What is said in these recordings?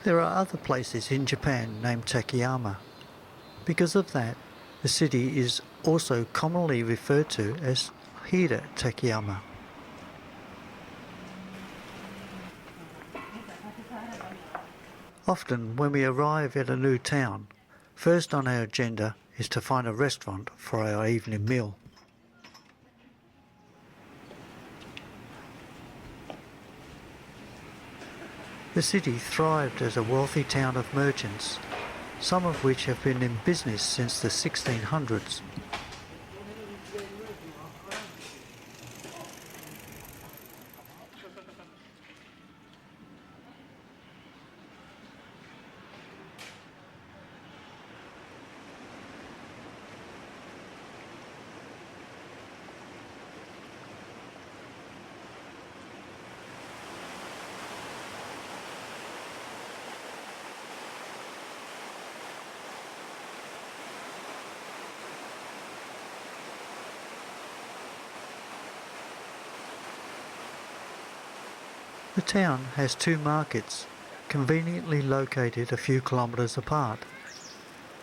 There are other places in Japan named Takayama. Because of that, the city is also commonly referred to as Hida-Takayama. Often when we arrive at a new town, first on our agenda is to find a restaurant for our evening meal. The city thrived as a wealthy town of merchants, some of which have been in business since the 1600s. The town has two markets, conveniently located a few kilometres apart.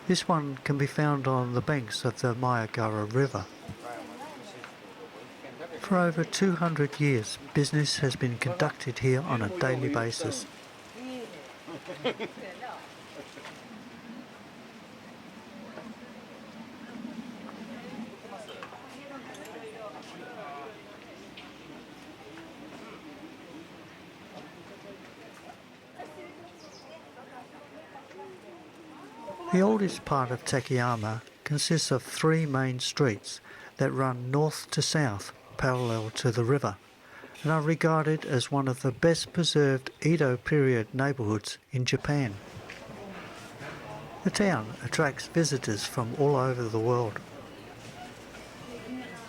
This one can be found on the banks of the Mayagara River. For over 200 years, business has been conducted here on a daily basis. The oldest part of Takayama consists of three main streets that run north to south parallel to the river and are regarded as one of the best preserved Edo period neighbourhoods in Japan. The town attracts visitors from all over the world.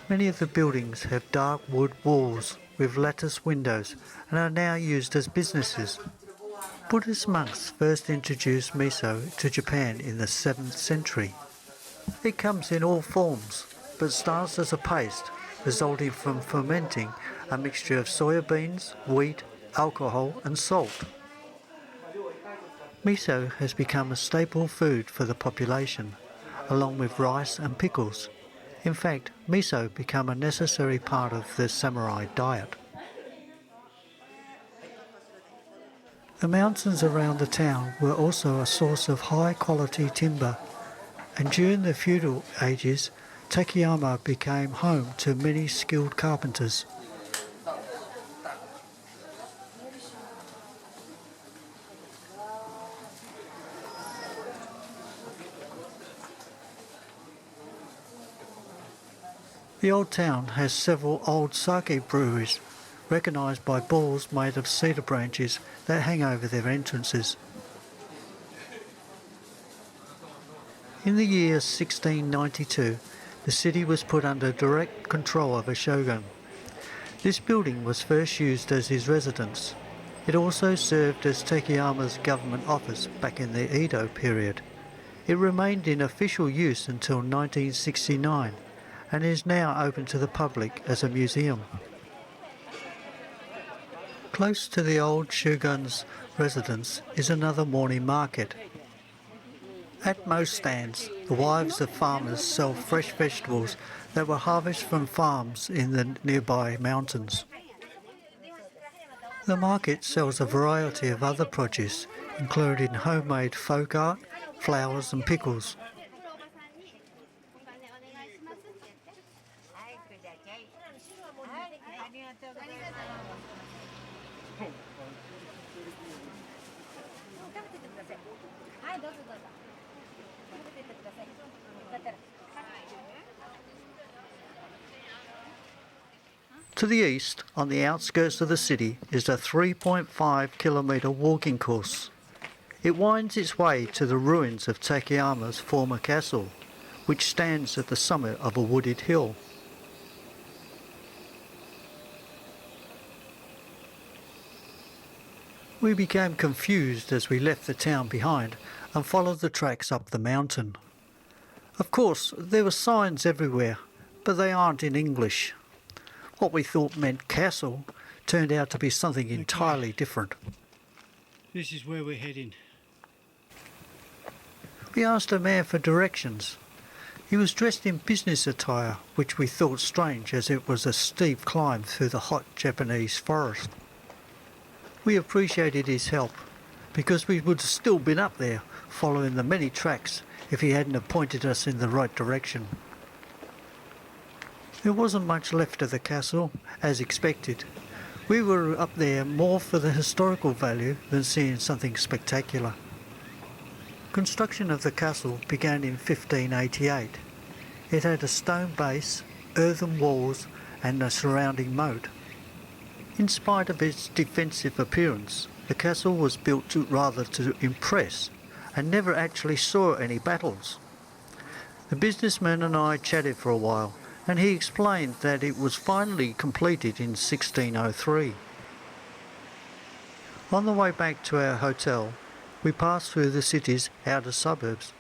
Many of the buildings have dark wood walls with lattice windows and are now used as businesses. Buddhist monks first introduced miso to Japan in the 7th century. It comes in all forms, but starts as a paste, resulting from fermenting a mixture of soya beans, wheat, alcohol and salt. Miso has become a staple food for the population, along with rice and pickles. In fact, miso became a necessary part of the samurai diet. The mountains around the town were also a source of high-quality timber, and during the feudal ages, Takayama became home to many skilled carpenters. The old town has several old sake breweries, recognised by balls made of cedar branches that hang over their entrances. In the year 1692, the city was put under direct control of a shogun. This building was first used as his residence. It also served as Takayama's government office back in the Edo period. It remained in official use until 1969 and is now open to the public as a museum. Close to the old shogun's residence is another morning market. At most stands, the wives of farmers sell fresh vegetables that were harvested from farms in the nearby mountains. The market sells a variety of other produce, including homemade folk art, flowers and pickles. To the east, on the outskirts of the city, is a 3.5-kilometre walking course. It winds its way to the ruins of Takayama's former castle, which stands at the summit of a wooded hill. We became confused as we left the town behind and followed the tracks up the mountain. Of course, there were signs everywhere, but they aren't in English. What we thought meant castle turned out to be something entirely different. This is where we're heading. We asked a man for directions. He was dressed in business attire, which we thought strange as it was a steep climb through the hot Japanese forest. We appreciated his help, because we would have still been up there, following the many tracks, if he hadn't have pointed us in the right direction. There wasn't much left of the castle, as expected. We were up there more for the historical value than seeing something spectacular. Construction of the castle began in 1588. It had a stone base, earthen walls and a surrounding moat. In spite of its defensive appearance, the castle was built rather to impress and never actually saw any battles. The businessman and I chatted for a while, and he explained that it was finally completed in 1603. On the way back to our hotel, we passed through the city's outer suburbs.